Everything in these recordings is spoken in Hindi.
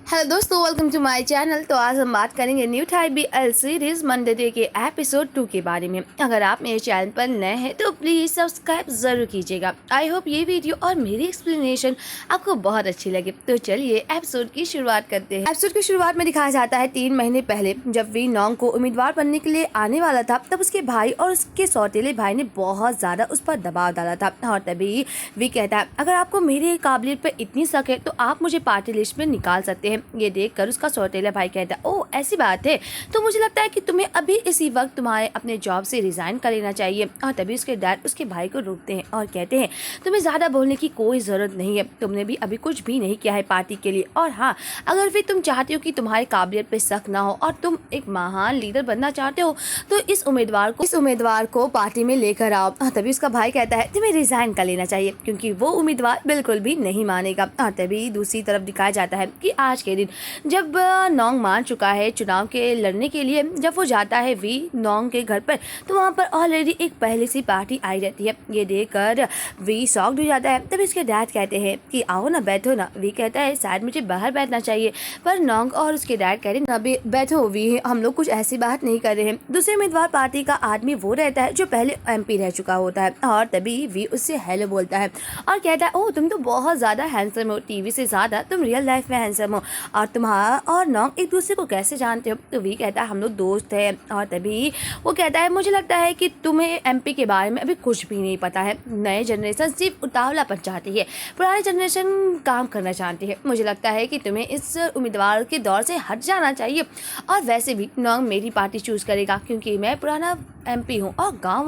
हेलो दोस्तों, वेलकम टू माय चैनल। तो आज हम बात करेंगे new type BL series Monday day के एपिसोड 2 के बारे में। अगर आप मेरे चैनल पर नए हैं तो प्लीज़ सब्सक्राइब ज़रूर कीजिएगा। आई होप ये वीडियो और मेरी एक्सप्लेनेशन आपको बहुत अच्छी लगे। तो चलिए एपिसोड की शुरुआत करते हैं। एपिसोड की शुरुआत में दिखाया जाता है 3 महीने पहले, जब वी नोंग को उम्मीदवार बनने के लिए आने वाला था, तब उसके भाई और उसके सौतेले भाई ने बहुत ज़्यादा उस पर दबाव डाला था। और तभी वी कहता है, अगर आपको मेरी काबिलियत पर इतनी शक है तो आप मुझे पार्टी लिस्ट में निकाल सकते हैं। ये देखकर उसका सौतेला भाई कहता है, ओह ऐसी बात है, तो मुझे लगता है कि तुम्हें अभी इसी वक्त तुम्हारे अपने जॉब से रिजाइन कर लेना चाहिए। और तभी उसके डैड उसके भाई को रोकते हैं और कहते हैं, तुम्हें ज़्यादा बोलने की कोई ज़रूरत नहीं है, तुमने भी अभी कुछ भी नहीं किया है पार्टी के लिए। और हाँ, अगर फिर तुम चाहते हो कि तुम्हारी काबिलियत पे शक ना हो और तुम एक महान लीडर बनना चाहते हो तो इस उम्मीदवार को पार्टी में लेकर आओ। तभी उसका भाई कहता है, तुम्हें रिजाइन कर लेना चाहिए, क्योंकि वो उम्मीदवार बिल्कुल भी नहीं मानेगा। और तभी दूसरी तरफ दिखाया जाता है कि आज के दिन जब नोंग मान चुका है चुनाव के लड़ने के लिए, जब वो जाता है वी नोंग के घर पर, तो वहाँ पर ऑलरेडी एक पहले सी पार्टी आई रहती है। ये देखकर वी शॉक्ड हो जाता है। तब इसके डैड कहते हैं कि आओ ना, बैठो ना। वी कहता है, शायद मुझे बाहर बैठना चाहिए, पर नोंग और उसके डैड कह रहे हैं, ना बैठो वी, हम लोग कुछ ऐसी बात नहीं कर रहे हैं। दूसरे उम्मीदवार पार्टी का आदमी वो रहता है जो पहले MP रह चुका होता है। और तभी वी उससे हेलो बोलता है और कहता है, ओह तुम तो बहुत ज़्यादा हैंडसम हो, टीवी से ज़्यादा तुम रियल लाइफ में हैंडसम हो। और तुम्हारा और नोंग एक दूसरे को कैसे जानते हो? तो वी कहता है, हम लोग दोस्त हैं। और तभी वो कहता है, मुझे लगता है कि तुम्हें MP के बारे में अभी कुछ भी नहीं पता है। नए जनरेशन सिर्फ उतावलापन चाहती है, पुरानी जनरेशन काम करना चाहती है। मुझे लगता है कि तुम्हें इस उम्मीदवार के दौर से हट जाना चाहिए। और वैसे भी नोंग मेरी पार्टी चूज़ करेगा, क्योंकि मैं पुराना MP हूँ और गांव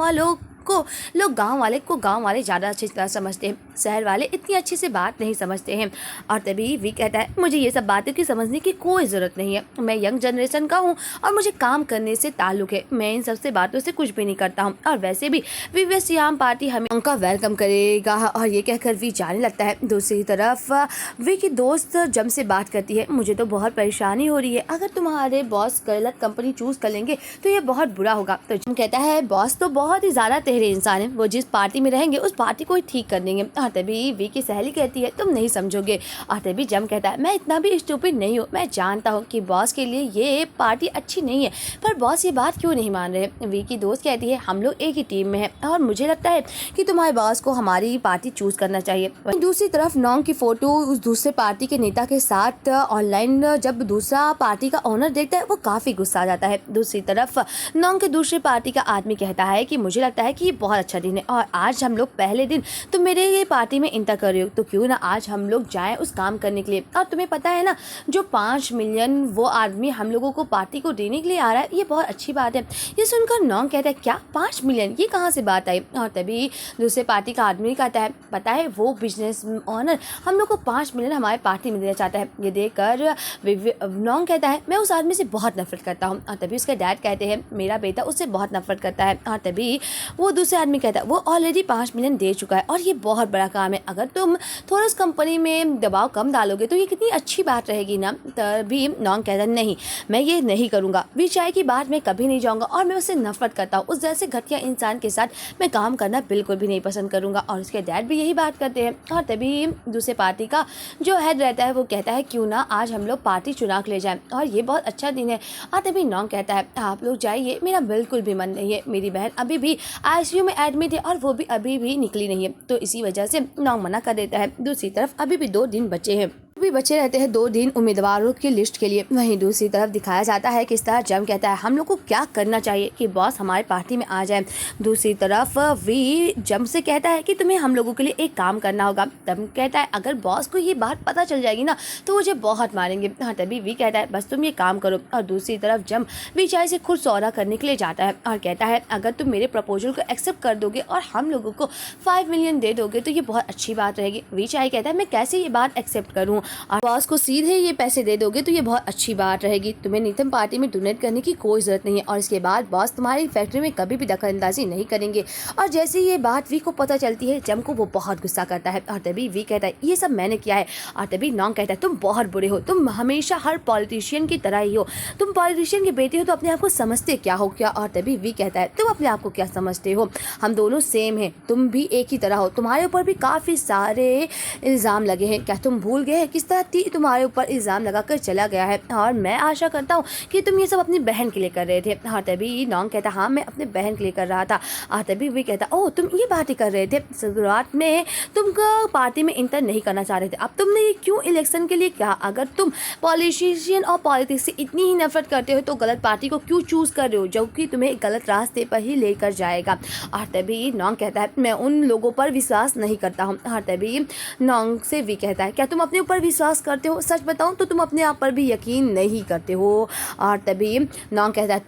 वाले ज़्यादा अच्छी तरह समझते हैं, शहर वाले इतनी अच्छी से बात नहीं समझते हैं। और तभी वी कहता है, मुझे ये सब बातें की समझने की कोई ज़रूरत नहीं है, मैं यंग जनरेशन का हूँ और मुझे काम करने से ताल्लुक़ है, मैं इन सबसे बातों से कुछ भी नहीं करता हूँ। और वैसे भी विवे सियाम पार्टी हमें उनका वेलकम करेगा। और ये कहकर वी जाने लगता है। दूसरी तरफ वी की दोस्त जम से बात करती है, मुझे तो बहुत परेशानी हो रही है, अगर तुम्हारे बॉस गलत कंपनी चूज़ कर लेंगे तो ये बहुत बुरा होगा। तो जम कहता है, बॉस तो बहुत ही ज़्यादा तेरे इंसान है, वो जिस पार्टी में रहेंगे उस पार्टी को ही ठीक कर देंगे। और तभी वी की सहेली कहती है, तुम नहीं समझोगे। और तभी जम कहता है, मैं इतना भी स्टूपिड नहीं हूँ, मैं जानता हूँ कि बॉस के लिए ये पार्टी अच्छी नहीं है, पर बॉस ये बात क्यों नहीं मान रहे? वी की दोस्त कहती है, हम लोग एक ही टीम में हैं और मुझे लगता है कि तुम्हारे बॉस को हमारी पार्टी चूज करना चाहिए। दूसरी तरफ नोंग की फोटो उस दूसरे पार्टी के नेता के साथ ऑनलाइन जब दूसरा पार्टी का ओनर देखता है, वो काफ़ी गुस्सा आ जाता है। दूसरी तरफ नोंग के दूसरे पार्टी का आदमी कहता है कि मुझे लगता है कि ये बहुत अच्छा दिन है और आज हम लोग पहले दिन तुम मेरे ये पार्टी में इंटर कर रहे हो, तो क्यों ना आज हम लोग जाएं उस काम करने के लिए। और तुम्हें पता है ना, जो 5 मिलियन वो आदमी हम लोगों को पार्टी को देने के लिए आ रहा है, ये बहुत अच्छी बात है। ये सुनकर नोंग कहता है, क्या 5 मिलियन, ये कहाँ से बात आई? और तभी दूसरे पार्टी का आदमी कहता है, पता है वो बिजनेस ऑनर हम लोग को 5 मिलियन हमारे पार्टी में देना चाहता है। ये देखकर नोंग कहता है, मैं उस आदमी से बहुत नफरत करता हूँ। और तभी उसके डैड कहते हैं, मेरा बेटा उससे बहुत नफरत करता है। और तभी वो दूसरे आदमी कहता है, वो ऑलरेडी 5 मिलियन दे चुका है और ये बहुत बड़ा काम है, अगर तुम थोड़ा उस कंपनी में दबाव कम डालोगे तो ये कितनी अच्छी बात रहेगी ना। तभी नोंग कहता है, नहीं मैं ये नहीं करूँगा, विचाय की बात मैं कभी नहीं जाऊँगा और मैं उससे नफरत करता हूँ, उस जैसे घटिया इंसान के साथ मैं काम करना बिल्कुल भी नहीं पसंद करूँगा। और उसके डैड भी यही बात करते हैं। और तभी दूसरे पार्टी का जो हेड रहता है वो कहता है, क्यों ना आज हम लोग पार्टी चुना के ले जाएं और ये बहुत अच्छा दिन है। और तभी नोंग कहता है, आप लोग जाइए, मेरा बिल्कुल भी मन नहीं है, मेरी बहन अभी भी ICU में एडमिट है और वो भी अभी भी निकली नहीं है, तो इसी वजह से नोंग मना कर देता है। दूसरी तरफ अभी भी 2 दिन बचे हैं, भी बचे रहते हैं 2 दिन उम्मीदवारों की लिस्ट के लिए। वहीं दूसरी तरफ दिखाया जाता है किस तरह जम कहता है, हम लोग को क्या करना चाहिए कि बॉस हमारे पार्टी में आ जाए। दूसरी तरफ वी जम से कहता है कि तुम्हें हम लोगों के लिए एक काम करना होगा। तब कहता है, अगर बॉस को ये बात पता चल जाएगी ना तो मुझे बहुत मारेंगे। हाँ, तभी वी कहता है, बस तुम ये काम करो। और दूसरी तरफ जम विचार से खुद सौदा करने के लिए जाता है और कहता है, अगर तुम मेरे प्रपोजल को एक्सेप्ट कर दोगे और हम लोगों को 5 मिलियन दे दोगे तो ये बहुत अच्छी बात रहेगी। विचार कहता है, मैं कैसे ये बात एक्सेप्ट करूँ, और बॉस को सीधे ये पैसे दे दोगे तो ये बहुत अच्छी बात रहेगी, तुम्हें नीतम पार्टी में डोनेट करने की कोई ज़रूरत नहीं है और इसके बाद बॉस तुम्हारी फैक्ट्री में कभी भी दखलंदाजी नहीं करेंगे। और जैसे ये बात वी को पता चलती है, जम को वो बहुत गुस्सा करता है। और तभी वी कहता है, ये सब मैंने किया है। और तभी नोंग कहता है, तुम बहुत बुरे हो, तुम हमेशा हर पॉलिटिशियन की तरह ही हो, तुम पॉलिटिशियन की बेटी हो तो अपने आप को समझते क्या हो क्या? और तभी वी कहता है, तुम अपने आप को क्या समझते हो, हम दोनों सेम हैं, तुम भी एक ही तरह हो, तुम्हारे ऊपर भी काफ़ी सारे इल्ज़ाम लगे हैं, क्या तुम भूल गए कि किस तरह तुम्हारे ऊपर इल्ज़ाम लगाकर चला गया है और मैं आशा करता हूँ कि तुम ये सब अपनी बहन के लिए कर रहे थे। और तभी नॉन्ग कहता हाँ मैं अपने बहन के लिए कर रहा था। और तभी वी कहता ओह तुम ये पार्टी कर रहे थे, शुरुआत में तुमको पार्टी में इंटर नहीं करना चाह रहे थे, अब तुमने ये क्यों इलेक्शन के लिए कहा? अगर तुम पॉलिटिशियन और पॉलिटिक्स से इतनी ही नफरत करते हो तो गलत पार्टी को क्यों चूज़ कर रहे हो जो कि तुम्हें गलत रास्ते पर ही लेकर जाएगा। और तभी नॉन्ग कहता है मैं उन लोगों पर विश्वास नहीं करता हूँ। और तभी नॉन्ग से वी कहता है क्या तुम अपने ऊपर विश्वास करते हो? सच बताऊँ तो तुम अपने आप पर भी यकीन नहीं करते हो। और तभी नॉन्ग कहता है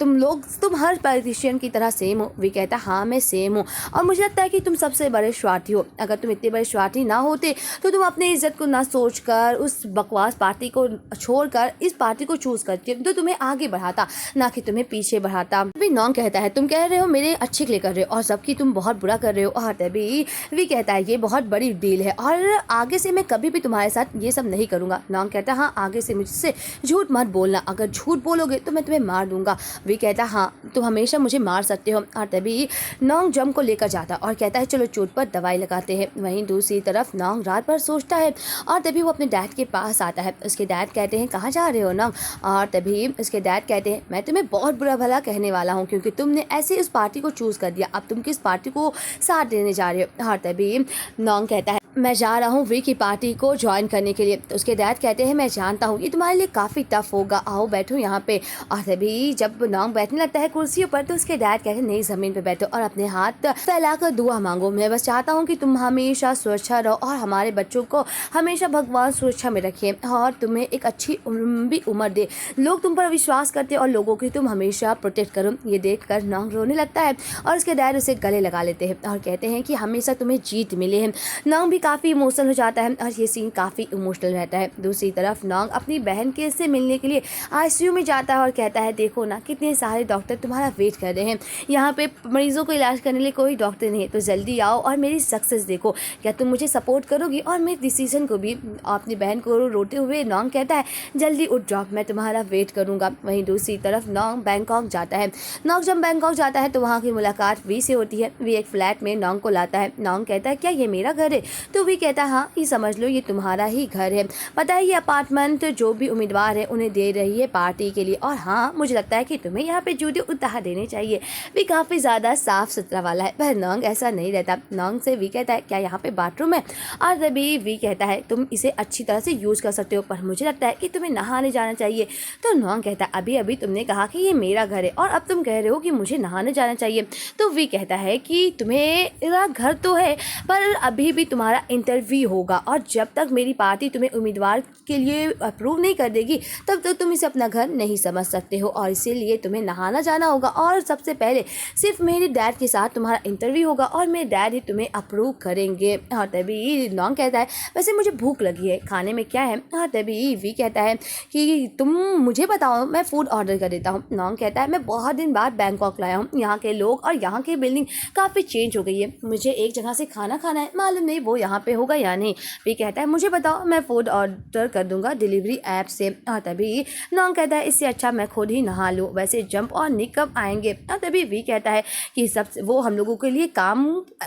तुम हर पॉलिटिशियन की तरह सेम हो। वी कहता है हाँ मैं सेम हूँ और मुझे लगता है कि तुम सबसे बड़े स्वार्थी हो। अगर तुम इतने बड़े स्वार्थी ना होते तो तुम अपनी इज्जत को ना सोचकर उस बकवास पार्टी को छोड़कर इस पार्टी को चूज करते तो तुम्हें आगे बढ़ाता, ना कि तुम्हें पीछे बढ़ाता। अभी नॉन्ग कहता है तुम कह रहे हो मेरे अच्छे के लिए कर रहे हो और सबकी तुम बहुत बुरा कर रहे हो। और तभी वी कहता है ये बहुत बड़ी डील है और आगे से मैं कभी भी तुम्हारे साथ ये सब नहीं करूंगा। नॉन्ग कहता है हाँ आगे से मुझसे झूठ मत बोलना, अगर झूठ बोलोगे तो मैं तुम्हें मार दूंगा। वी कहता है हाँ तुम हमेशा मुझे मार सकते हो। और तभी नॉन्ग जम को लेकर जाता और कहता है चलो चोट पर दवाई लगाते हैं। वहीं दूसरी तरफ नॉन्ग रात भर सोचता है और तभी वो अपने डैड के पास आता है। उसके डैड कहते हैं कहाँ जा रहे हो नॉन्ग? और तभी उसके डैड कहते हैं मैं तुम्हें बहुत बुरा भला कहने वाला हूँ क्योंकि तुमने ऐसे उस पार्टी को चूज़ कर दिया, अब तुम किस पार्टी को साथ देने जा रहे हो? और तभी नॉन्ग कहता है मैं जा रहा हूँ वी की पार्टी को ज्वाइन करने के लिए। तो उसके डैड कहते हैं मैं जानता हूँ ये तुम्हारे लिए काफ़ी टफ होगा, आओ बैठो यहाँ पे। और तभी जब नॉन्ग बैठने लगता है कुर्सियों पर तो उसके डैड कहते हैं नहीं ज़मीन पे बैठो और अपने हाथ फैलाकर दुआ मांगो। मैं बस चाहता हूँ कि तुम हमेशा सुरक्षा रहो और हमारे बच्चों को हमेशा भगवान सुरक्षा में रखे और तुम्हें एक अच्छी लंबी उम्र दे, लोग तुम पर विश्वास करते और लोगों की तुम हमेशा प्रोटेक्ट करो। ये देख कर नॉन्ग रोने लगता है और उसके डैड उसे गले लगा लेते हैं और कहते हैं कि हमेशा तुम्हें जीत मिले हैं। नॉन्ग भी काफ़ी इमोशनल हो जाता है और ये सीन काफ़ी इमोशनल रहता है। दूसरी तरफ नॉन्ग अपनी बहन के से मिलने के लिए आईसीयू में जाता है और कहता है देखो ना कितने सारे डॉक्टर तुम्हारा वेट कर रहे हैं, यहाँ पे मरीजों को इलाज करने के लिए कोई डॉक्टर नहीं है, तो जल्दी आओ और मेरी सक्सेस देखो, क्या तुम मुझे सपोर्ट करोगी और मेरे डिसीजन को भी? अपनी बहन को रोते हुए नॉन्ग कहता है जल्दी उठ जाओ मैं तुम्हारा वेट करूँगा। वहीं दूसरी तरफ नॉन्ग बैंकॉक जाता है। नॉन्ग जब बैंकॉक जाता है तो वहाँ की मुलाकात वी से होती है। वी एक फ्लैट में नॉन्ग को लाता है। नॉन्ग कहता है क्या ये मेरा घर है? तो वी कहता है हाँ ये समझ लो ये तुम्हारा ही घर है। पता है ये अपार्टमेंट जो भी उम्मीदवार है उन्हें दे रही है पार्टी के लिए और हाँ मुझे लगता है कि तुम्हें यहाँ पे जूते उतार देने चाहिए। वी काफ़ी ज़्यादा साफ सुथरा वाला है पर नॉन्ग ऐसा नहीं रहता। नॉन्ग से वी कहता है क्या यहाँ पे बाथरूम है? और तभी वी कहता है तुम इसे अच्छी तरह से यूज़ कर सकते हो पर मुझे लगता है कि तुम्हें नहाने जाना चाहिए। तो नॉन्ग कहता है अभी अभी तुमने कहा कि ये मेरा घर है और अब तुम कह रहे हो कि मुझे नहाने जाना चाहिए। तो वी कहता है कि तुम्हें घर तो है पर अभी भी तुम्हारा इंटरव्यू होगा और जब तक मेरी पार्टी तुम्हें उम्मीदवार के लिए अप्रूव नहीं कर देगी तब तक तुम इसे अपना घर नहीं समझ सकते हो और इसीलिए तुम्हें नहाना जाना होगा और सबसे पहले सिर्फ मेरे डैड के साथ तुम्हारा इंटरव्यू होगा और मेरे डैड ही तुम्हें अप्रूव करेंगे। और तभी नॉन्ग कहता है वैसे मुझे भूख लगी है, खाने में क्या है? और तभी वी कहता है कि तुम मुझे बताओ मैं फ़ूड ऑर्डर कर देता हूँ। नॉन्ग कहता है मैं बहुत दिन बाद बैंकॉक लाया हूँ, यहाँ के लोग और यहाँ की बिल्डिंग काफ़ी चेंज हो गई है, मुझे एक जगह से खाना खाना है, मालूम नहीं वो यहाँ पे होगा या नहीं। वी कहता है मुझे बताओ मैं फ़ूड ऑर्डर कर दूंगा डिलीवरी ऐप से। और तभी नॉन्ग कहता है इससे अच्छा मैं खुद ही नहा लूँ, वैसे जंप और निक कब आएंगे? और तभी वी कहता है कि सब वो हम लोगों के लिए काम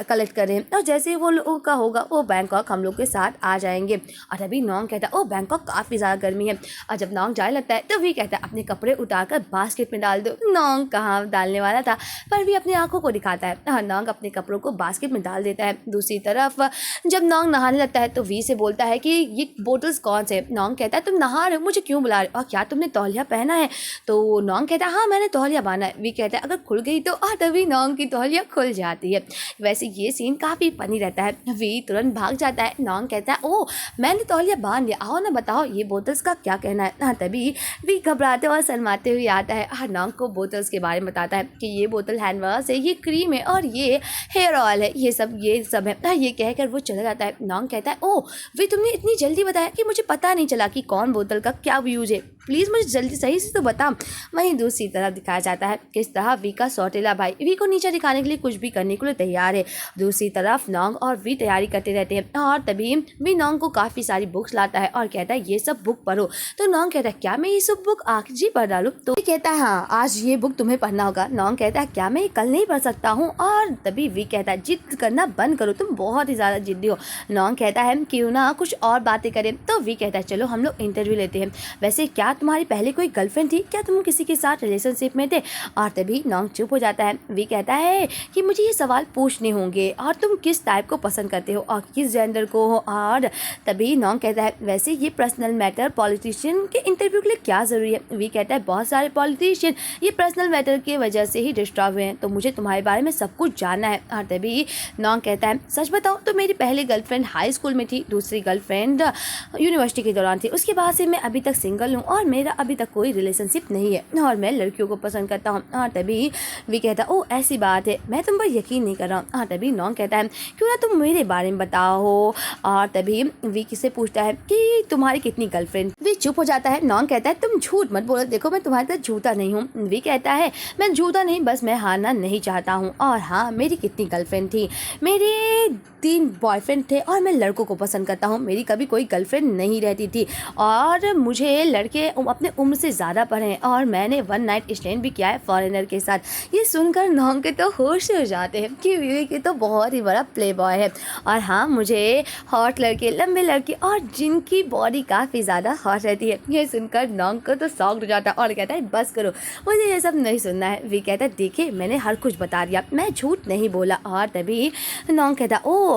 कलेक्ट करें और जैसे वो लोगों का होगा वो बैंकॉक हम लोग के साथ आ जाएंगे। और तभी नॉन्ग कहता है ओ बैंकॉक काफ़ी ज़्यादा गर्मी है। और जब नॉन्ग जाने लगता है तो वी कहता है अपने कपड़े उतारकर बास्केट में डाल दो। नॉन्ग कहाँ डालने वाला था पर भी अपनी आंखों को दिखाता है और नॉन्ग अपने कपड़ों को बास्केट में डाल देता है। दूसरी तरफ जब नॉन्ग नहाने लगता है तो वी से बोलता है कि ये बोटल्स कौन से? नॉन्ग कहता है तुम नहा रहे हो, मुझे क्यों बुला रहे हो और क्या तुमने तौलिया पहना है? तो नॉन्ग कहता है हाँ मैंने तौलिया बांधा है। वी कहता है अगर खुल गई तो? और तभी नॉन्ग की तौलिया खुल जाती है। वैसे ये सीन काफ़ी फनी रहता है। वी तुरंत भाग जाता है। नॉन्ग कहता है ओह मैंने तौलिया बांध लिया, आओ ना बताओ ये बोतल्स का क्या कहना है? हाँ तभी वी घबराते और शर्माते हुए आता है और नॉन्ग को बोतल्स के बारे में बताता है कि ये बोतल हैंड वॉश है, ये क्रीम है और ये हेयर ऑयल है, ये सब है। ये कहकर वो चला जाता है। नॉन्ग कहता है ओह वी तुमने इतनी जल्दी बताया कि मुझे पता नहीं चला कि कौन बोतल का क्या यूज है। प्लीज़ मुझे जल्दी सही से तो बता। वहीं दूसरी तरफ दिखाया जाता है किस तरह वी का सौतेला भाई वी को नीचे दिखाने के लिए कुछ भी करने के लिए तैयार है। दूसरी तरफ नोंग और वी तैयारी करते रहते हैं और तभी वी नोंग को काफ़ी सारी बुक्स लाता है और कहता है ये सब बुक पढ़ो। तो नोंग कहता है क्या मैं ये सब बुक आज ही पढ़ डालूं? तो वी कहता है हाँ आज ये बुक तुम्हें पढ़ना होगा। नोंग कहता है क्या मैं कल नहीं पढ़ सकता हूँ? और तभी वी कहता है जिद करना बंद करो, तुम बहुत ही ज़्यादा जिद्दी हो। नोंग कहता है क्यों ना कुछ और बातें करें। तो वी कहता है चलो हम लोग इंटरव्यू लेते हैं। वैसे क्या तुम्हारी पहले कोई गर्लफ्रेंड थी? क्या तुम किसी के साथ रिलेशनशिप में थे? और तभी नोंग चुप हो जाता है। वी कहता है कि मुझे ये सवाल पूछने होंगे और तुम किस टाइप को पसंद करते हो और किस जेंडर को हो। और तभी नोंग कहता है वैसे ये पर्सनल मैटर पॉलिटिशियन के इंटरव्यू के लिए क्या ज़रूरी है? वी कहता है बहुत सारे पॉलिटिशियन ये पर्सनल मैटर की वजह से ही डिस्टर्ब हुए हैं, तो मुझे तुम्हारे बारे में सब कुछ जानना है। और तभी नोंग कहता है सच बताओ तो मेरी पहली गर्लफ्रेंड हाई स्कूल में थी, दूसरी गर्लफ्रेंड यूनिवर्सिटी के दौरान थी, उसके बाद से मैं अभी तक सिंगल हूँ और मेरा अभी तक कोई रिलेशनशिप नहीं है और मैं लड़कियों को पसंद करता हूँ। और तभी वी कहता है ओह ऐसी बात है, मैं तुम पर यकीन नहीं कर रहा हूँ। और तभी नोंग कहता है क्यों ना तुम मेरे बारे में बताओ। और तभी वी किससे पूछता है कि तुम्हारी कितनी गर्लफ्रेंड? वी चुप हो जाता है। नोंग कहता है तुम झूठ मत बोलो, देखो मैं तुम्हारे साथ झूठा नहीं हूँ। वी कहता है मैं झूठा नहीं, बस मैं हारना नहीं चाहता हूँ। और हाँ मेरी कितनी गर्लफ्रेंड थी? मेरे 3 बॉयफ्रेंड थे और मैं लड़कों को पसंद करता हूँ, मेरी कभी कोई गर्लफ्रेंड नहीं रहती थी और मुझे लड़के अपने उम्र से ज़्यादा पढ़े हैं और मैंने 1 नाइट स्टैंड भी किया है फॉरेनर के साथ। ये सुनकर नोंग के तो होश हो जाते हैं कि वी के तो बहुत ही बड़ा प्ले बॉय है। और हाँ मुझे हॉट लड़के, लंबे लड़के और जिनकी बॉडी काफ़ी ज़्यादा हॉट रहती है। ये सुनकर नोंग को तो शॉक हो जाता है और कहता है बस करो, मुझे ये सब नहीं सुनना है। वी कहता है देखिए मैंने हर कुछ बता दिया, मैं झूठ नहीं बोला। और तभी नोंग कहता है ओ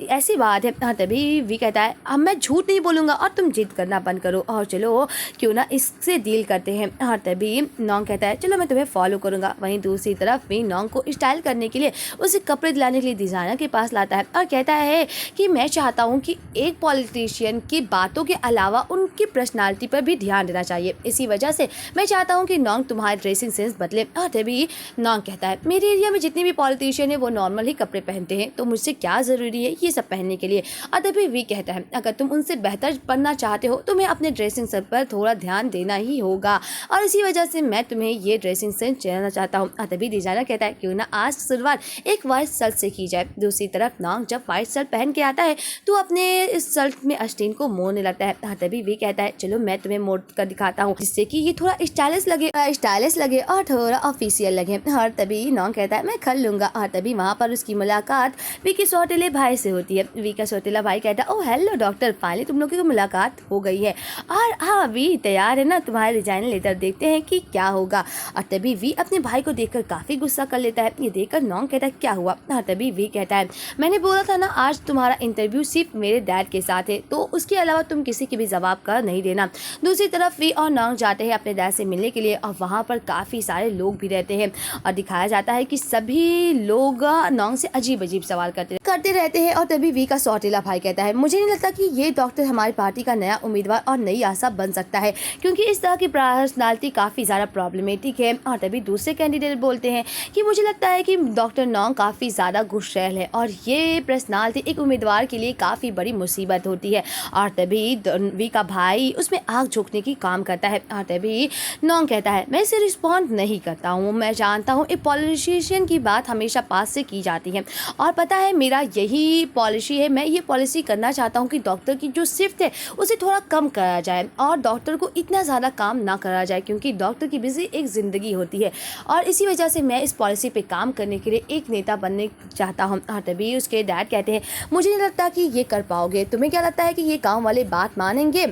ऐसी बात है। हाँ तभी वी कहता है अब मैं झूठ नहीं बोलूँगा और तुम जिद करना बंद करो और चलो क्यों ना इससे डील करते हैं। और तभी नोंग कहता है चलो मैं तुम्हें फॉलो करूँगा। वहीं दूसरी तरफ वी नोंग को स्टाइल करने के लिए उसे कपड़े दिलाने के लिए डिज़ाइनर के पास लाता है और कहता है कि मैं चाहता हूँ कि एक पॉलिटिशियन की बातों के अलावा उनकी पर्सनालिटी पर भी ध्यान देना चाहिए, इसी वजह से मैं चाहता हूँ कि नोंग तुम्हारा ड्रेसिंग सेंस बदले। और तभी नोंग कहता है मेरे एरिया में जितने भी पॉलिटिशियन है वो नॉर्मल ही कपड़े पहनते हैं, तो मुझसे क्या ज़रूरी है ये सब पहनने के लिए। और तभी वी कहता है अगर तुम उनसे बेहतर बनना चाहते हो तो तुम्हें अपने ड्रेसिंग सेंस पर थोड़ा ध्यान देना ही होगा और इसी वजह से मैं तुम्हें ये ड्रेसिंग सेंस चलाना चाहता हूँ। और तभी डिजाइनर कहता है क्यों ना आज शुरुआत एक वाइट शर्ट से की जाए। दूसरी तरफ नोंग जब वाइट शर्ट पहन के आता है तो अपने इस शर्ट में आस्तीन को मोड़ने लगता है। हाँ तभी वी कहता है चलो मैं तुम्हें मोड़ कर दिखाता हूँ जिससे कि ये थोड़ा स्टाइलिश लगे और थोड़ा ऑफिशियल लगे। और तभी नोंग कहता है मैं कर लूँगा। और तभी वहाँ पर उसकी मुलाकात वी के सौतेले भाई से होती है। वी का सौतेला भाई कहता है ओह हेलो डॉक्टर, फाइनली तुम लोगों की मुलाकात हो गई है और हाँ वी तैयार है ना, तुम्हारे डिजाइन लेटर देखते हैं कि क्या होगा। और तभी वी अपने भाई को देखकर काफ़ी गुस्सा कर लेता है। ये देखकर नोंग कहता है क्या हुआ? और तभी वी कहता है मैंने बोला था ना आज तुम्हारा इंटरव्यू सिर्फ मेरे डैड के साथ है, तो उसके अलावा तुम किसी की भी जवाब का नहीं देना। दूसरी तरफ वी और नोंग जाते हैं अपने डैड से मिलने के लिए और वहाँ पर काफ़ी सारे लोग भी रहते हैं और दिखाया जाता है कि सभी लोग नोंग से अजीब अजीब सवाल करते रहते हैं। और तभी वी का सौतेला भाई कहता है मुझे नहीं लगता कि ये डॉक्टर हमारी पार्टी का नया उम्मीदवार और नई आशा बन सकता है क्योंकि इस तरह की पर्सनालिटी काफ़ी ज़्यादा प्रॉब्लमेटिक है। और तभी दूसरे कैंडिडेट बोलते हैं कि मुझे लगता है कि डॉक्टर नोंग काफ़ी ज़्यादा गुस्सैल है और ये पर्सनालिटी एक उम्मीदवार के लिए काफ़ी बड़ी मुसीबत होती है। और तभी वी का भाई उसमें आग झोंकने की काम करता है। और तभी नोंग कहता है मैं इसे रिस्पॉन्ड नहीं करता हूँ, मैं जानता हूँ एक पॉलिटिशियन की बात हमेशा पास से की जाती है और पता है मेरा यही पॉलिसी है, मैं ये पॉलिसी करना चाहता हूँ कि डॉक्टर की जो शिफ्ट है उसे थोड़ा कम करा जाए और डॉक्टर को इतना ज़्यादा काम ना करा जाए क्योंकि डॉक्टर की बिजी एक ज़िंदगी होती है और इसी वजह से मैं इस पॉलिसी पे काम करने के लिए एक नेता बनने चाहता हूँ। और तभी उसके डैड कहते हैं मुझे नहीं लगता कि ये कर पाओगे, तुम्हें क्या लगता है कि ये गाँव वाले बात मानेंगे?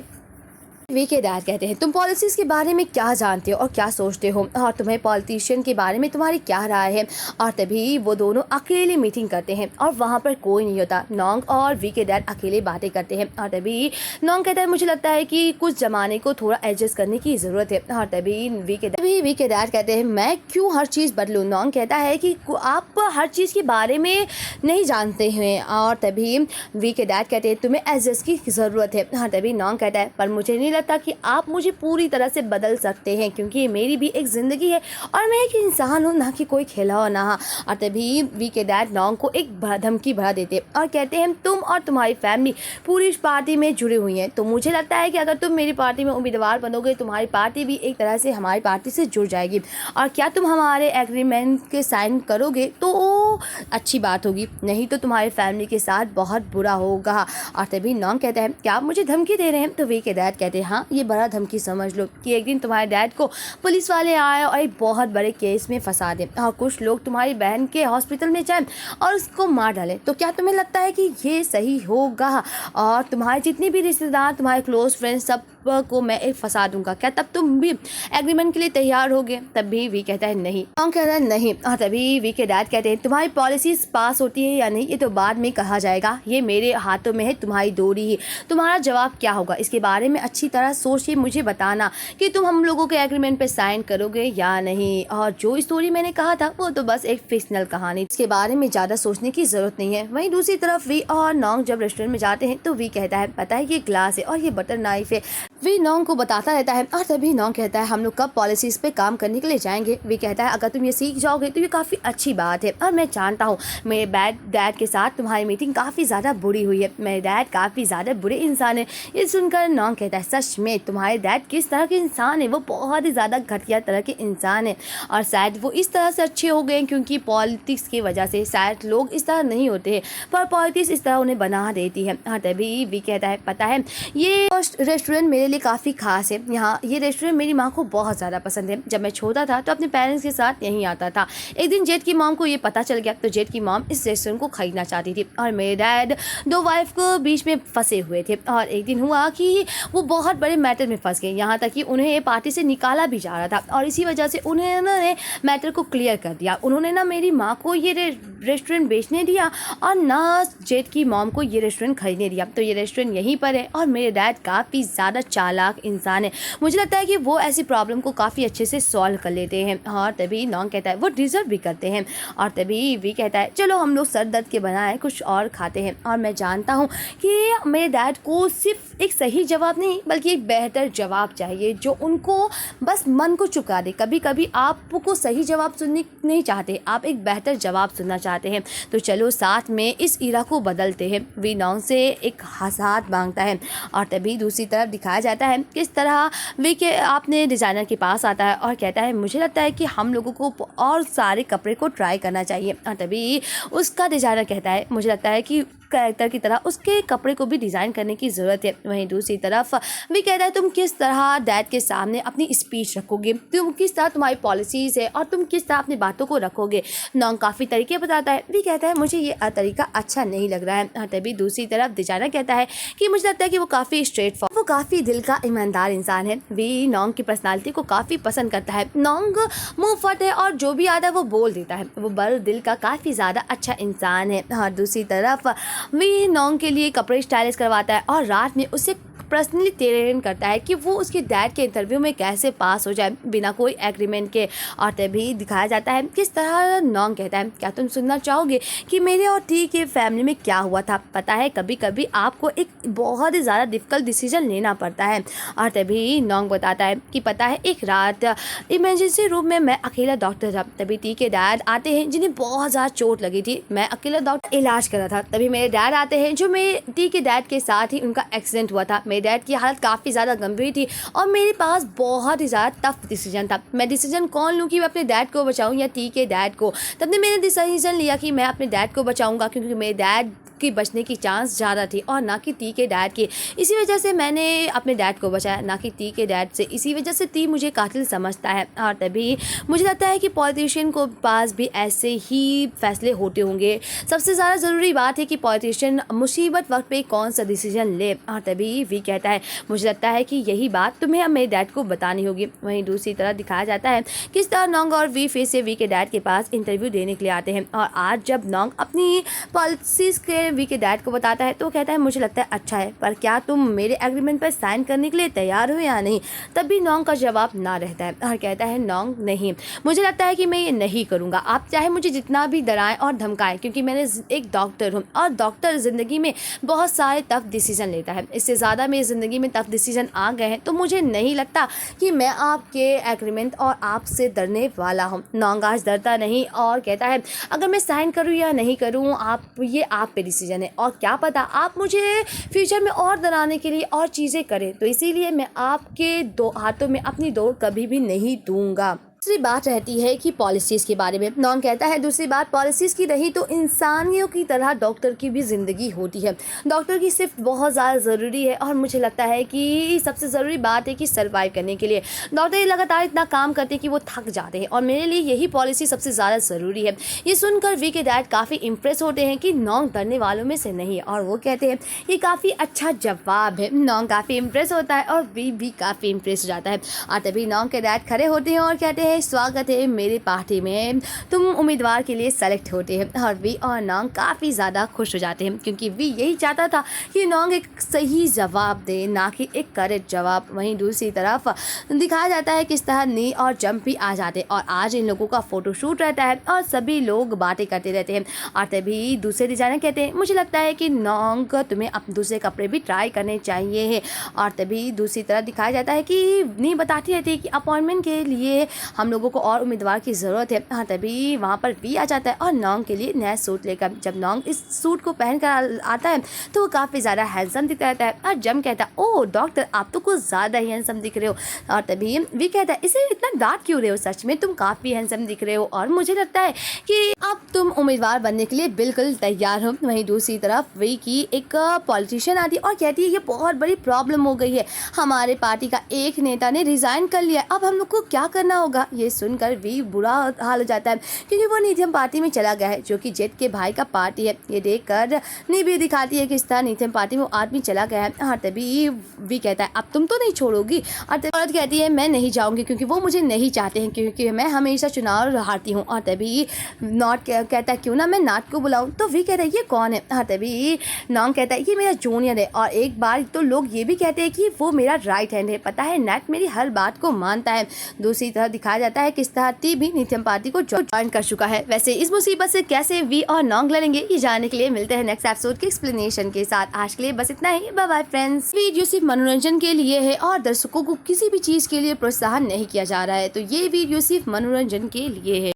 वी के डैड कहते हैं तुम पॉलिसीज़ के बारे में क्या जानते हो और क्या सोचते हो और तुम्हें पॉलिटिशियन के बारे में तुम्हारी क्या राय है। और तभी वो दोनों अकेले मीटिंग करते हैं और वहाँ पर कोई नहीं होता। नोंग और वी के डैड अकेले बातें करते हैं और तभी नोंग कहता है मुझे लगता है कि कुछ ज़माने को थोड़ा एडजस्ट करने की ज़रूरत है। और तभी वी के डैड कहते हैं मैं क्यों हर चीज़ बदलूँ? नोंग कहता है कि आप हर चीज़ के बारे में नहीं जानते हैं। और तभी वी के डैड कहते हैं तुम्हें एडजस्ट की ज़रूरत है। और तभी नोंग कहता है पर मुझे नहीं लगता कि आप मुझे पूरी तरह से बदल सकते हैं, क्योंकि मेरी भी एक ज़िंदगी है और मैं एक इंसान हूँ, ना कि कोई खिलौना। और तभी वी के डैड नॉन्ग को एक धमकी भरा देते और कहते हैं तुम और तुम्हारी फैमिली पूरी इस पार्टी में जुड़ी हुई हैं, तो मुझे लगता है कि अगर तुम मेरी पार्टी में उम्मीदवार बनोगे, तुम्हारी पार्टी भी एक तरह से हमारी पार्टी से जुड़ जाएगी, और क्या तुम हमारे एग्रीमेंट के साइन करोगे तो अच्छी बात होगी, नहीं तो तुम्हारी फैमिली के साथ बहुत बुरा होगा। और तभी नॉन्ग कहता है क्या आप मुझे धमकी दे रहे हैं? तो वी के डैड कहते हैं हाँ, ये बड़ा धमकी समझ लो कि एक दिन तुम्हारे डैड को पुलिस वाले आए और एक बहुत बड़े केस में फंसा दें, और कुछ लोग तुम्हारी बहन के हॉस्पिटल में जाएं और उसको मार डालें, तो क्या तुम्हें लगता है कि ये सही होगा? और तुम्हारे जितने भी रिश्तेदार, तुम्हारे क्लोज फ्रेंड्स, सब को मैं एक फंसा दूंगा, क्या तब तुम भी एग्रीमेंट के लिए तैयार होगे? तब भी वी कहता है नहीं। नॉन्ग कहता है नहीं। और तभी वी के डैड कहते हैं तुम्हारी पॉलिसीज पास होती है या नहीं ये तो बाद में कहा जाएगा, ये मेरे हाथों में है तुम्हारी डोरी ही, तुम्हारा जवाब क्या होगा इसके बारे में अच्छी तरह सोच के मुझे बताना कि तुम हम लोगों के एग्रीमेंट पे साइन करोगे या नहीं। और जो स्टोरी मैंने कहा था वो तो बस एक फिक्शनल कहानी, इसके बारे में ज़्यादा सोचने की ज़रूरत नहीं है। वहीं दूसरी तरफ वी और नॉन्ग जब रेस्टोरेंट में जाते हैं तो वी कहता है पता है ये ग्लास है और ये बटर नाइफ है। वी नॉन्ग को बताता रहता है और तभी नॉन्ग कहता है हम लोग कब पॉलिसीज पे काम करने के लिए जाएंगे? वी कहता है अगर तुम ये सीख जाओगे तो ये काफ़ी अच्छी बात है, और मैं जानता हूँ मेरे डैड के साथ तुम्हारी मीटिंग काफ़ी ज़्यादा बुरी हुई है, मेरे डैड काफ़ी ज़्यादा बुरे इंसान है। ये सुनकर नॉन्ग कहता है सच में तुम्हारे डैड किस तरह के इंसान है? वो बहुत ही ज़्यादा घटिया तरह के इंसान है, और शायद वो इस तरह से अच्छे हो गए क्योंकि पॉलिटिक्स की वजह से। शायद लोग इस तरह नहीं होते हैं पर पॉलिटिक्स इस तरह उन्हें बना देती है। हाँ तभी वी कहता है पता है ये रेस्टोरेंट मेरे लिए काफ़ी खास है, यहाँ ये रेस्टोरेंट मेरी माँ को बहुत ज़्यादा पसंद है। जब मैं छोटा था तो अपने पेरेंट्स के साथ यहीं आता था। एक दिन जेठ की मॉम को ये पता चल गया तो जेठ की मॉम इस रेस्टोरेंट को खरीदना चाहती थी, और मेरे डैड दो वाइफ को बीच में फंसे हुए थे, और एक दिन हुआ कि वो बहुत बड़े मैटर में फंस गए, यहाँ तक कि उन्हें ये पार्टी से निकाला भी जा रहा था, और इसी वजह से उन्होंने मैटर को क्लियर कर दिया। उन्होंने ना मेरी माँ को ये रेस्टोरेंट बेचने दिया और ना जेठ की मॉम को ये रेस्टोरेंट खरीदने दिया, तो ये रेस्टोरेंट यहीं पर है। और मेरे डैड काफ़ी ज़्यादा चालाक इंसान है, मुझे लगता है कि वो ऐसी प्रॉब्लम को काफ़ी अच्छे से सॉल्व कर लेते हैं। और तभी नॉन्ग कहता है वो डिज़र्व भी करते हैं। और तभी वी कहता है चलो हम लोग सर दर्द के बनाए कुछ और खाते हैं, और मैं जानता हूँ कि मेरे डैड को सिर्फ एक सही जवाब नहीं बल्कि एक बेहतर जवाब चाहिए जो उनको बस मन को चुका दे। कभी कभी आपको सही जवाब सुनने नहीं चाहते, आप एक बेहतर जवाब सुनना चाहते हैं, तो चलो साथ में इस इरा को बदलते हैं। वी नॉन्ग से एक हाथ मांगता है, और तभी दूसरी तरफ दिखाया जाता है किस तरह वी के अपने डिज़ाइनर के पास आता है और कहता है मुझे लगता है कि हम लोगों को और सारे कपड़े को ट्राई करना चाहिए। और तभी उसका डिज़ाइनर कहता है मुझे लगता है कि कैरेक्टर की तरह उसके कपड़े को भी डिज़ाइन करने की ज़रूरत है। वहीं दूसरी तरफ वी कहता है तुम किस तरह डैड के सामने अपनी स्पीच रखोगे, तुम किस तरह तुम्हारी पॉलिसीज़ है और तुम किस तरह अपनी बातों को रखोगे। नॉन्ग काफ़ी तरीके बताता है, वी कहता है मुझे ये तरीका अच्छा नहीं लग रहा है। तभी दूसरी तरफ डिज़ाइनर कहता है कि मुझे लगता है कि वो काफ़ी स्ट्रेट फॉरवर्ड, वो काफ़ी दिल का ईमानदार इंसान है। वी नॉन्ग की पर्सनालिटी को काफ़ी पसंद करता है। नॉन्ग मुँह फट है और जो भी आता है वो बोल देता है, वो बल दिल का काफ़ी ज़्यादा अच्छा इंसान है। और दूसरी तरफ वी नॉन्ग के लिए कपड़े स्टाइलिश करवाता है और रात में उसे पर्सनली ट्रेन करता है कि वो उसके डैड के इंटरव्यू में कैसे पास हो जाए बिना कोई एग्रीमेंट के। और तभी दिखाया जाता है किस तरह नॉन्ग कहता है क्या तुम सुनना चाहोगे कि मेरे और टी के फैमिली में क्या हुआ था? पता है कभी कभी आपको एक बहुत ही ज़्यादा डिफ़िकल्ट डिसीजन लेना पड़ता है। और तभी नॉन्ग बताता है कि पता है एक रात इमरजेंसी रूम में मैं अकेला डॉक्टर था, तभी टी के डैड आते हैं जिन्हें बहुत ज़्यादा चोट लगी थी, मैं अकेला डॉक्टर इलाज कर रहा था। तभी मेरे डैड आते हैं जो मेरे टी के डैड के साथ ही उनका एक्सीडेंट हुआ था। मेरे डैड की हालत काफ़ी ज़्यादा गंभीर थी और मेरे पास बहुत ही ज़्यादा टफ डिसीजन था, मैं डिसीजन कौन लूँ कि मैं अपने डैड को बचाऊँ या टी के डैड को। तब ने मैंने डिसीजन लिया कि मैं अपने डैड को बचाऊँगा क्योंकि मेरे डैड की बचने की चांस ज़्यादा थी और ना कि टी के डैड की। इसी वजह से मैंने अपने डैड को बचाया, ना कि टी के डैड से। इसी वजह से टी मुझे कातिल समझता है। और तभी मुझे लगता है कि पॉलिटिशियन को पास भी ऐसे ही फैसले होते होंगे। सबसे ज़्यादा ज़रूरी बात है कि पॉलिटिशियन मुसीबत वक्त पे कौन सा डिसीजन ले। और तभी वी कहता है मुझे लगता है कि यही बात तुम्हें अब मेरे डैड को बतानी होगी। वहीं दूसरी तरफ दिखाया जाता है किस तरह नॉन्ग और वी फिर से वी के डैड के पास इंटरव्यू देने के लिए आते हैं। और आज जब नॉन्ग अपनी पॉलिसीज़ के वी के डैड को बताता है तो कहता है मुझे लगता है अच्छा है, पर क्या तुम मेरे एग्रीमेंट पर साइन करने के लिए तैयार हो या नहीं। तब भी नोंग का जवाब ना रहता है और कहता है नोंग नहीं, मुझे लगता है कि मैं ये नहीं करूँगा, आप चाहे मुझे जितना भी डराएं और धमकाएं, क्योंकि मैंने एक डॉक्टर हूँ और डॉक्टर ज़िंदगी में बहुत सारे टफ डिसीजन लेता है। इससे ज़्यादा मेरी ज़िंदगी में टफ डिसीजन आ गए हैं, तो मुझे नहीं लगता कि मैं आपके एग्रीमेंट और आपसे डरने वाला हूँ। नोंग आज डरता नहीं और कहता है अगर मैं साइन करूँ या नहीं करूँ आप पे डिसीजन है, और क्या पता आप मुझे फ्यूचर में और डराने के लिए और चीज़ें करें, तो इसीलिए मैं आपके दो हाथों में अपनी डोर कभी भी नहीं दूंगा। दूसरी बात रहती है कि पॉलिसीज़ के बारे में। नोंग कहता है दूसरी बात पॉलिसीज़ की रही तो इंसानियों की तरह डॉक्टर की भी ज़िंदगी होती है। डॉक्टर की सिर्फ बहुत ज़्यादा ज़रूरी है, और मुझे लगता है कि सबसे ज़रूरी बात है कि सर्वाइव करने के लिए डॉक्टर लगातार इतना काम करते हैं कि वो थक जाते हैं, और मेरे लिए यही पॉलिसी सबसे ज़्यादा ज़रूरी है। ये सुनकर वी के डैड काफ़ी इम्प्रेस होते हैं कि नोंग डरने वालों में से नहीं है, और वो कहते हैं ये काफ़ी अच्छा जवाब है। नोंग काफ़ी इम्प्रेस होता है और वी भी काफ़ी इम्प्रेस हो जाता है, और तभी नोंग के डैड खड़े होते हैं और कहते हैं स्वागत है मेरी पार्टी में, तुम उम्मीदवार के लिए सेलेक्ट होते हैं। और वी और नोंग काफ़ी ज़्यादा खुश हो जाते हैं, क्योंकि वी यही चाहता था कि नोंग एक सही जवाब दे, ना कि एक करेक्ट जवाब। वहीं दूसरी तरफ दिखाया जाता है किस तरह नी और जंप भी आ जाते हैं, और आज इन लोगों का फोटोशूट रहता है और सभी लोग बातें करते रहते हैं। और तभी दूसरे डिजाइनर कहते हैं मुझे लगता है कि नोंग तुम्हें अब दूसरे कपड़े भी ट्राई करने चाहिए। और तभी दूसरी तरफ दिखाया जाता है कि नी बताती रहती है कि अपॉइंटमेंट के लिए हम लोगों को और उम्मीदवार की ज़रूरत है। हाँ, तभी वहाँ पर वी आ जाता है और नोंग के लिए नया सूट लेकर। जब नोंग इस सूट को पहन कर आता है तो वो काफ़ी ज़्यादा हैंडसम दिखता रहता है, और जम कहता है ओह डॉक्टर आप तो कुछ ज़्यादा ही हैंडसम दिख रहे हो। और तभी वी कहता है इसे इतना डांट क्यों रहे हो, सच में तुम काफ़ी हैंडसम दिख रहे हो, और मुझे लगता है कि अब तुम उम्मीदवार बनने के लिए बिल्कुल तैयार हो। वहीं दूसरी तरफ वी की एक पॉलिटिशियन आती है और कहती है ये बहुत बड़ी प्रॉब्लम हो गई है, हमारे पार्टी का एक नेता ने रिज़ाइन कर लिया, अब हम लोग को क्या करना होगा। ये सुनकर वी बुरा हाल हो जाता है, क्योंकि वो निथियम पार्टी में चला गया है, जो कि जेट के भाई का पार्टी है। ये देखकर नी भी दिखाती है कि इस तरह निथियम पार्टी में वो आदमी चला गया है। हाँ, तभी वी कहता है अब तुम तो नहीं छोड़ोगी, और तभी औरत कहती है मैं नहीं जाऊँगी, क्योंकि वो मुझे नहीं चाहते हैं, क्योंकि मैं हमेशा चुनाव हारती हूँ। और तभी नॉट कहता है क्यों ना मैं नाट को बुलाऊँ, तो वी कहता है ये कौन है। हाँ, तभी नोंग कहता है ये मेरा जूनियर है, और एक बार तो लोग ये भी कहते हैं कि वो मेरा राइट हैंड है, पता है नेट मेरी हर बात को मानता है। दूसरी तरफ दिखाया जाता है किस तरह टी भी निथियम पार्टी को ज्वाइन कर चुका है। वैसे इस मुसीबत से कैसे वी और नोंग लड़ेंगे ये जानने के लिए मिलते हैं नेक्स्ट एपिसोड के एक्सप्लेनेशन के साथ। आज के लिए बस इतना ही, बाय बाय फ्रेंड्स। वीडियो सिर्फ मनोरंजन के लिए है और दर्शकों को किसी भी चीज के लिए प्रोत्साहन नहीं किया जा रहा है, तो ये वीडियो सिर्फ मनोरंजन के लिए है।